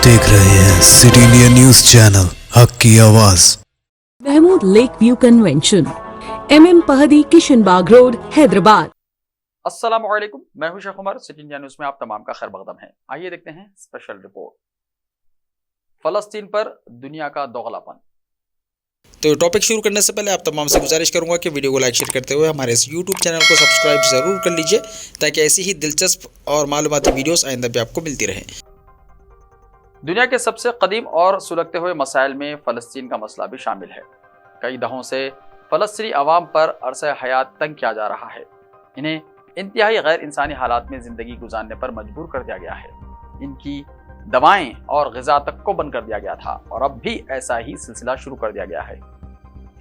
देख रहे हैं सिटी इंडिया न्यूज चैनल हक की आवाज। Mahmood lake view convention, MM Pahadi, Kishan Bagh road, Hyderabad. अस्सलाम वालेकुम, मैं हूं Sheikh Umar. City India news में आप तमाम का खैर मकदम है। आइए देखते हैं स्पेशल रिपोर्ट। फलस्तीन पर दुनिया का दोगलापन। तो टॉपिक शुरू करने से पहले आप तमाम से गुजारिश करूंगा कि वीडियो को लाइक शेयर करते हुए हमारे इस यूट्यूब चैनल को सब्सक्राइब ज़रूर कर लीजिए, ताकि ऐसी ही दिलचस्प और मालूमाती वीडियोस आइंदा भी आपको मिलती रहें। दुनिया के सबसे कदीम और सुलगते हुए मसाइल में फ़लस्तीन का मसला भी शामिल है। कई दहों से फ़लस्तीनी अवाम पर अरसे हयात तंग किया जा रहा है। इन्हें इंतहाई गैर इंसानी हालात में ज़िंदगी गुजारने पर मजबूर कर दिया गया है। इनकी दवाएं और ग़िज़ा तक को बंद कर दिया गया था और अब भी ऐसा ही सिलसिला शुरू कर दिया गया है।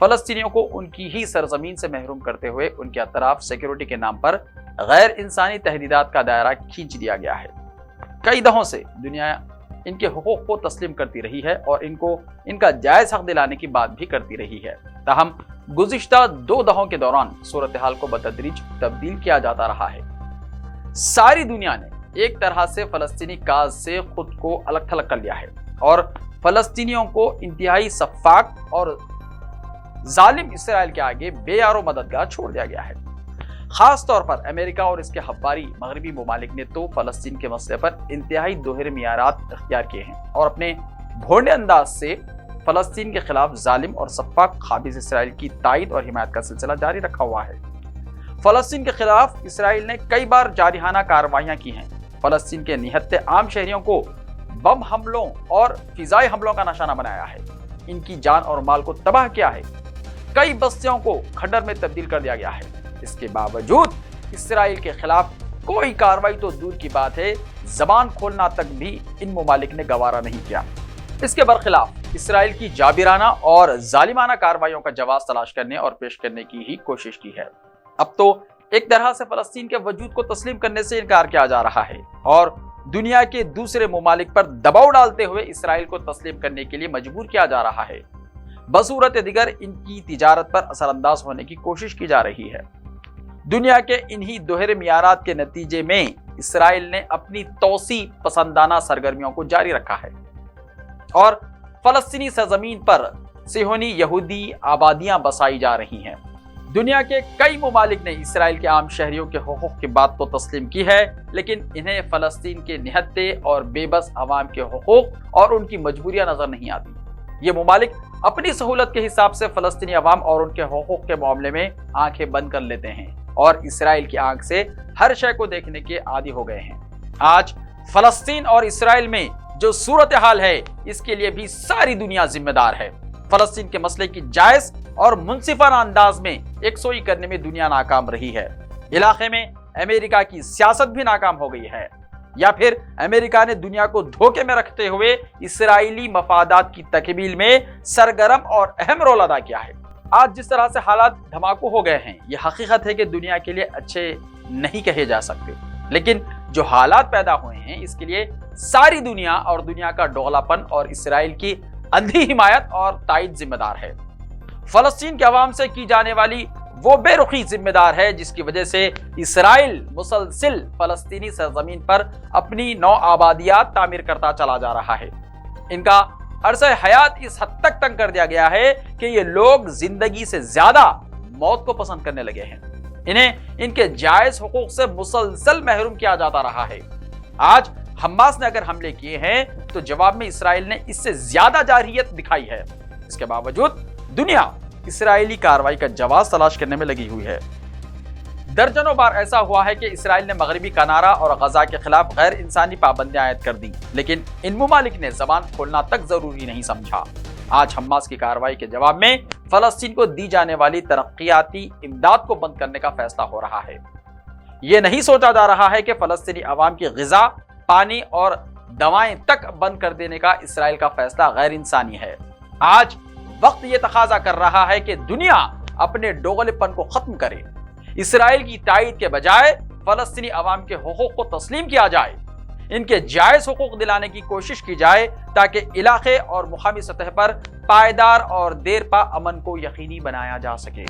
फ़लस्तीनियों को उनकी ही सरजमीन से महरूम करते हुए उनके अतराफ सिक्योरिटी के नाम पर गैर इंसानी तहदीदात का दायरा खींच दिया गया है। कई दहों से दुनिया इनके हुकूक को तस्लीम करती रही है और इनको इनका जायज़ हक दिलाने की बात भी करती रही है। ताहम गुज़िश्ता 2 दहों के दौरान सूरत हाल को बतदरीज तब्दील किया जाता रहा है। सारी दुनिया ने एक तरह से फ़लस्तीनी काज से खुद को अलग थलग कर लिया है और फ़लस्तीनियों को इंतहाई सफ़ाक और जालिम इसराइल के आगे बेयारो मददगार छोड़ दिया गया है। खास तौर पर अमेरिका और इसके हब्बारी मगरबी ममालिक ने तो फ़लस्तीन के मसले पर इंतहाई दोहरे मियारात इख्तियार किए हैं और अपने भोंडे अंदाज से फ़लस्तीन के खिलाफ जालिम और सफ़ाक ख़ाबिज़ इसराइल की तायद और हिमायत का सिलसिला जारी रखा हुआ है। फ़लस्तीन के खिलाफ इसराइल ने कई बार जारिहाना कार्रवाइयाँ की हैं। फ़लस्तीन के निहत्ते आम शहरियों को बम हमलों और फ़िज़ाई हमलों का निशाना बनाया है। इनकी जान और माल को तबाह किया है। कई बस्तियों को खंडर में तब्दील कर दिया गया है। इसके बावजूद इसराइल के खिलाफ कोई कार्रवाई तो दूर की बात है, जबान खोलना तक भी इन ममालिक ने गवारा नहीं किया। इसके बरखिलाफ इसराइल की जाबिराना और जालिमाना कार्रवाइयों का जवाब तलाश करने और पेश करने की ही कोशिश की है। अब तो एक तरह से फ़लस्तीन के वजूद को तस्लीम करने से इनकार किया जा रहा है और दुनिया के दूसरे ममालिक पर दबाव डालते हुए इसराइल को तस्लीम करने के लिए मजबूर किया जा रहा है। बसूरत दिगर इनकी तिजारत पर असरअंदाज होने की कोशिश की जा रही है। दुनिया के इन्हीं दोहरे मियारात के नतीजे में इसराइल ने अपनी तौसी पसंदाना सरगर्मियों को जारी रखा है और फ़लस्तीनी सरजमीन पर सिहोनी यहूदी आबादियां बसाई जा रही हैं। दुनिया के कई ममालिक ने इसराइल के आम शहरियों के हुकूक की बात तो तस्लीम की है, लेकिन इन्हें फ़लस्तीन के निहत्ते और बेबस अवाम के हुकूक और उनकी मजबूरियां नजर नहीं आती। ये ममालिक अपनी सहूलत के हिसाब से फ़लस्तीनी अवाम और उनके हुकूक के मामले में आंखें बंद कर लेते हैं और इसराइल की आंख से हर शय को देखने के आदी हो गए हैं। आज फ़लस्तीन और इसराइल में जो सूरत हाल है, इसके लिए भी सारी दुनिया जिम्मेदार है। फ़लस्तीन के मसले की जायज और मुनसिफाना अंदाज में यकसोई करने में दुनिया नाकाम रही है। इलाके में अमेरिका की सियासत भी नाकाम हो गई है, या फिर अमेरिका ने दुनिया को धोखे में रखते हुए इसराइली मफादात की तकमील में सरगर्म और अहम रोल अदा किया है। आज जिस तरह से हालात धमाकू हो गए हैं, यह हकीकत है कि दुनिया के लिए अच्छे नहीं कहे जा सकते, लेकिन जो हालात पैदा हुए हैं इसके लिए सारी दुनिया और दुनिया का दोगलापन और इसराइल की अंधी हिमायत और तायद जिम्मेदार है। फ़लस्तीन के अवाम से की जाने वाली वो बेरुखी जिम्मेदार है जिसकी वजह से इसराइल मुसलसिल फ़लस्तीनी सरजमीन पर अपनी नौ आबादियात तामीर करता चला जा रहा है। इनका अरसे हयात इस हद तक तंग कर दिया गया है कि ये लोग जिंदगी से ज्यादा मौत को पसंद करने लगे हैं। इन्हें इनके जायज हुकूक से मुसलसल महरूम किया जाता रहा है। आज हमास ने अगर हमले किए हैं तो जवाब में इसराइल ने इससे ज्यादा जारहियत दिखाई है। इसके बावजूद दुनिया इसराइली कार्रवाई का जवाब तलाश करने में लगी हुई है। दर्जनों बार ऐसा हुआ है कि इसराइल ने मगरबी कनारा और गजा के खिलाफ गैर इंसानी पाबंदियां आयद कर दी, लेकिन इन ममालिक ने जबान खोलना तक जरूरी नहीं समझा। आज हमास की कार्रवाई के जवाब में फ़लस्तीन को दी जाने वाली तरक्याती इमदाद को बंद करने का फैसला हो रहा है। यह नहीं सोचा जा रहा है कि फ़लस्तीनी अवाम की ग़िज़ा, पानी और दवाएं तक बंद कर देने का इसराइल का फैसला गैर इंसानी है। आज वक्त ये तकाजा कर रहा है कि दुनिया अपने दोगलेपन को खत्म करे। इसराइल की तायद के बजाय फ़लस्तीनी अवाम के हुकूक को तस्लीम किया जाए, इनके जायज़ हुकूक दिलाने की कोशिश की जाए ताकि इलाके और मुकामी सतह पर पायदार और देरपा अमन को यकीनी बनाया जा सके।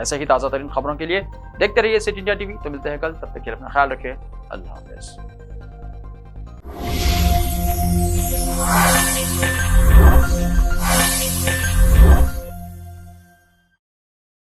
ऐसे ही ताज़ा तरीन खबरों के लिए देखते रहिए सिटी इंडिया टीवी। तो मिलते हैं कल, तब तक के लिए अपना ख्याल रखें। अल्लाह हाफ़िज़।